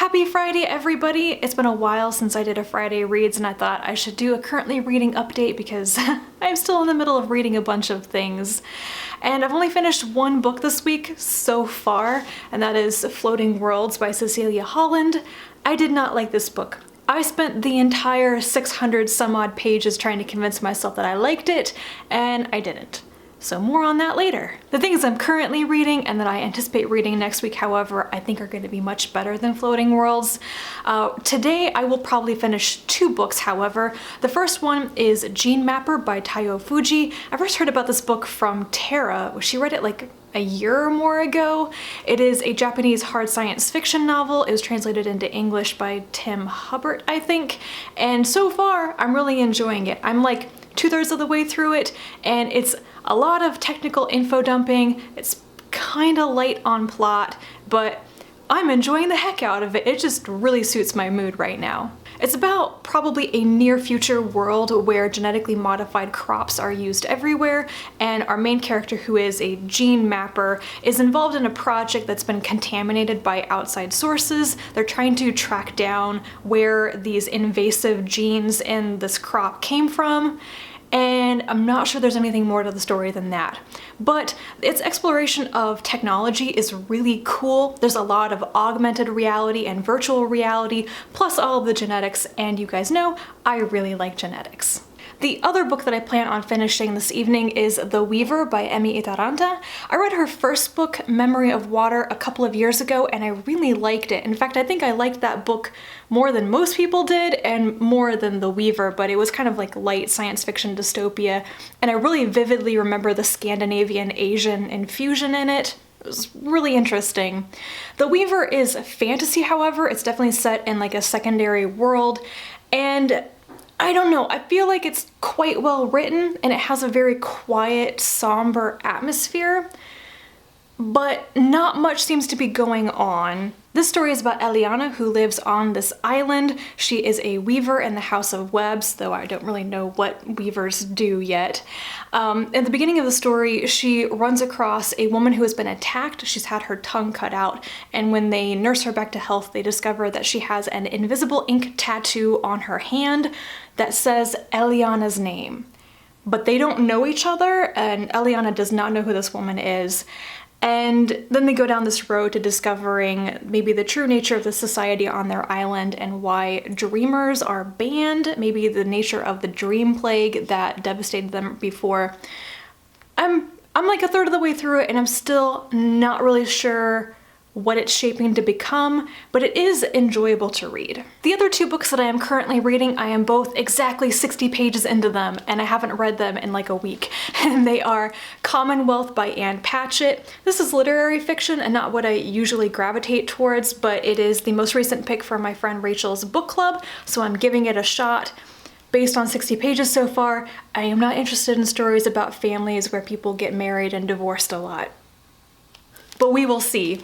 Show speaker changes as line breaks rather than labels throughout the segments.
Happy Friday, everybody! It's been a while since I did a Friday Reads, and I thought I should do a currently reading update because I'm still in the middle of reading a bunch of things. And I've only finished one book this week so far, and that is Floating Worlds by Cecilia Holland. I did not like this book. I spent the entire 600 some odd pages trying to convince myself that I liked it, and I didn't. So more on that later. The things I'm currently reading and that I anticipate reading next week, however, I think are going to be much better than Floating Worlds. Today I will probably finish two books, however. The first one is Gene Mapper by Taio Fuji. I first heard about this book from Tara. She read it like a year or more ago. It is a Japanese hard science fiction novel. It was translated into English by Tim Hubbard, I think. And so far, I'm really enjoying it. I'm like 2/3 of the way through it, and it's a lot of technical info dumping. It's kind of light on plot, but I'm enjoying the heck out of it. It just really suits my mood right now. It's about probably a near future world where genetically modified crops are used everywhere, and our main character, who is a gene mapper, is involved in a project that's been contaminated by outside sources. They're trying to track down where these invasive genes in this crop came from, and I'm not sure there's anything more to the story than that. But its exploration of technology is really cool. There's a lot of augmented reality and virtual reality, plus all of the genetics, and you guys know I really like genetics. The other book that I plan on finishing this evening is The Weaver by Mea Danza. I read her first book, Memory of Water, a couple of years ago, and I really liked it. In fact, I think I liked that book more than most people did and more than The Weaver, but it was kind of like light science fiction dystopia, and I really vividly remember the Scandinavian Asian infusion in it. It was really interesting. The Weaver is fantasy, however. It's definitely set in like a secondary world, and I don't know, I feel like it's quite well written and it has a very quiet, somber atmosphere, but not much seems to be going on. This story is about Eliana, who lives on this island. She is a weaver in the House of Webs, though I don't really know what weavers do yet. At the beginning of the story, she runs across a woman who has been attacked. She's had her tongue cut out, and when they nurse her back to health, they discover that she has an invisible ink tattoo on her hand that says Eliana's name. But they don't know each other, and Eliana does not know who this woman is. And then they go down this road to discovering maybe the true nature of the society on their island and why dreamers are banned, maybe the nature of the dream plague that devastated them before. I'm like 1/3 of the way through it, and I'm still not really sure what it's shaping to become, but it is enjoyable to read. The other two books that I am currently reading, I am both exactly 60 pages into them, and I haven't read them in like a week. And they are Commonwealth by Ann Patchett. This is literary fiction and not what I usually gravitate towards, but it is the most recent pick for my friend Rachel's book club, so I'm giving it a shot. Based on 60 pages so far, I am not interested in stories about families where people get married and divorced a lot, but we will see.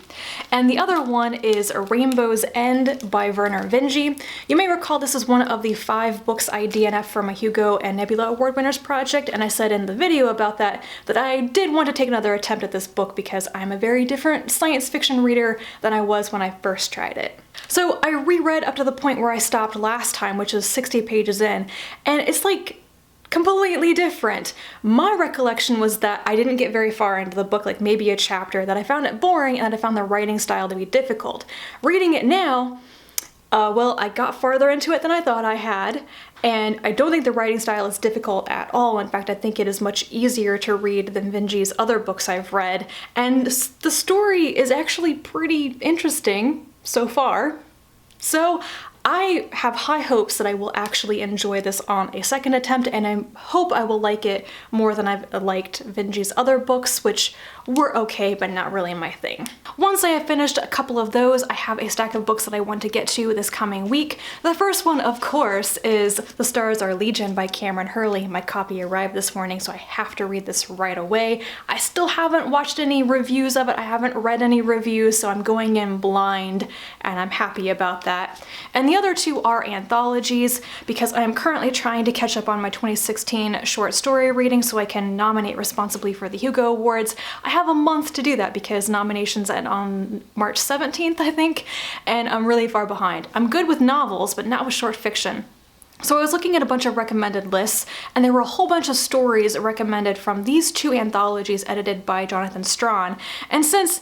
And the other one is A Rainbow's End by Vernor Vinge. You may recall this is one of the 5 books I DNF for my Hugo and Nebula Award winners project, and I said in the video about that I did want to take another attempt at this book because I'm a very different science fiction reader than I was when I first tried it. So I reread up to the point where I stopped last time, which is 60 pages in, and it's like completely different. My recollection was that I didn't get very far into the book, like maybe a chapter, that I found it boring and that I found the writing style to be difficult. Reading it now, well, I got farther into it than I thought I had, and I don't think the writing style is difficult at all. In fact, I think it is much easier to read than Vinge's other books I've read, and the story is actually pretty interesting so far. So I have high hopes that I will actually enjoy this on a second attempt, and I hope I will like it more than I've liked Vinge's other books, which were okay, but not really my thing. Once I have finished a couple of those, I have a stack of books that I want to get to this coming week. The first one, of course, is The Stars Are Legion by Cameron Hurley. My copy arrived this morning, so I have to read this right away. I still haven't watched any reviews of it. I haven't read any reviews, so I'm going in blind, and I'm happy about that. And the the other two are anthologies because I am currently trying to catch up on my 2016 short story reading so I can nominate responsibly for the Hugo Awards. I have a month to do that because nominations end on March 17th, I think, and I'm really far behind. I'm good with novels, but not with short fiction. So I was looking at a bunch of recommended lists, and there were a whole bunch of stories recommended from these two anthologies edited by Jonathan Strahan. And since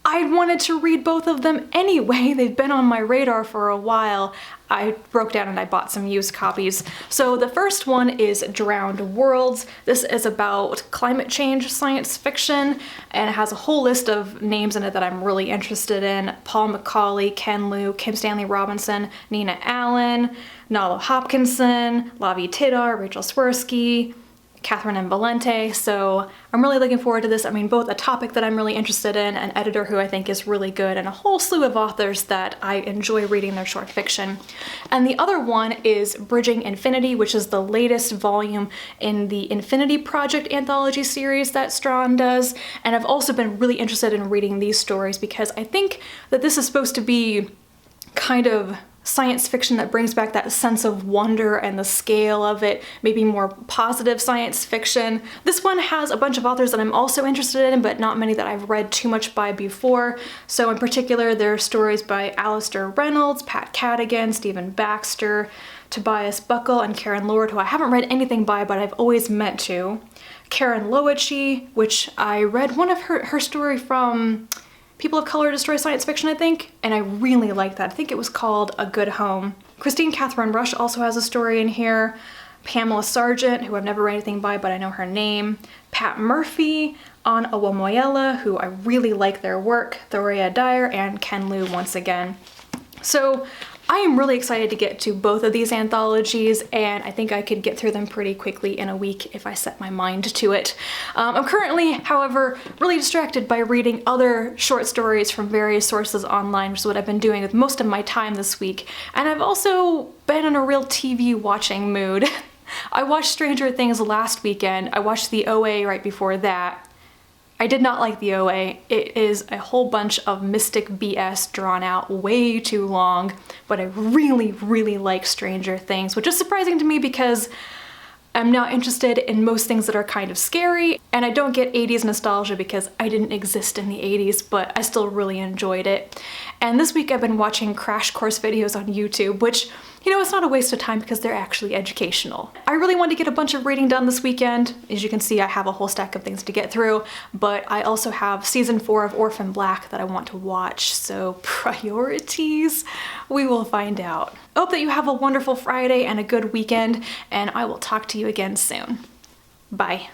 I wanted to read both of them anyway, they've been on my radar for a while, I broke down and I bought some used copies. So the first one is Drowned Worlds. This is about climate change science fiction, and it has a whole list of names in it that I'm really interested in. Paul Macaulay, Ken Liu, Kim Stanley Robinson, Nina Allen, Nalo Hopkinson, Lavi Tidar, Rachel Swirsky, Catherine and Valente. So I'm really looking forward to this. I mean, both a topic that I'm really interested in, an editor who I think is really good, and a whole slew of authors that I enjoy reading their short fiction. And the other one is Bridging Infinity, which is the latest volume in the Infinity Project anthology series that Strahan does. And I've also been really interested in reading these stories because I think that this is supposed to be kind of science fiction that brings back that sense of wonder and the scale of it, maybe more positive science fiction. This one has a bunch of authors that I'm also interested in, but not many that I've read too much by before. So in particular, there are stories by Alistair Reynolds, Pat Cadigan, Stephen Baxter, Tobias Buckle, and Karen Lord, who I haven't read anything by, but I've always meant to. Karen Loeche, which I read one of her story from People of Color Destroy Science Fiction, I think, and I really liked that. I think it was called A Good Home. Christine Catherine Rush also has a story in here. Pamela Sargent, who I've never read anything by, but I know her name. Pat Murphy, An Awamoyela, who I really like their work. Thorea Dyer, and Ken Liu once again. So I am really excited to get to both of these anthologies, and I think I could get through them pretty quickly in a week if I set my mind to it. I'm currently, however, really distracted by reading other short stories from various sources online, which is what I've been doing with most of my time this week. And I've also been in a real TV watching mood. I watched Stranger Things last weekend. I watched the OA right before that. I did not like the OA. It is a whole bunch of mystic BS drawn out way too long, but I really, really like Stranger Things, which is surprising to me because I'm not interested in most things that are kind of scary, and I don't get 80s nostalgia because I didn't exist in the 80s, but I still really enjoyed it. And this week I've been watching crash course videos on YouTube, which, you know, it's not a waste of time because they're actually educational. I really wanted to get a bunch of reading done this weekend. As you can see, I have a whole stack of things to get through, but I also have season 4 of Orphan Black that I want to watch, so priorities? We will find out. I hope that you have a wonderful Friday and a good weekend, and I will talk to you again soon. Bye.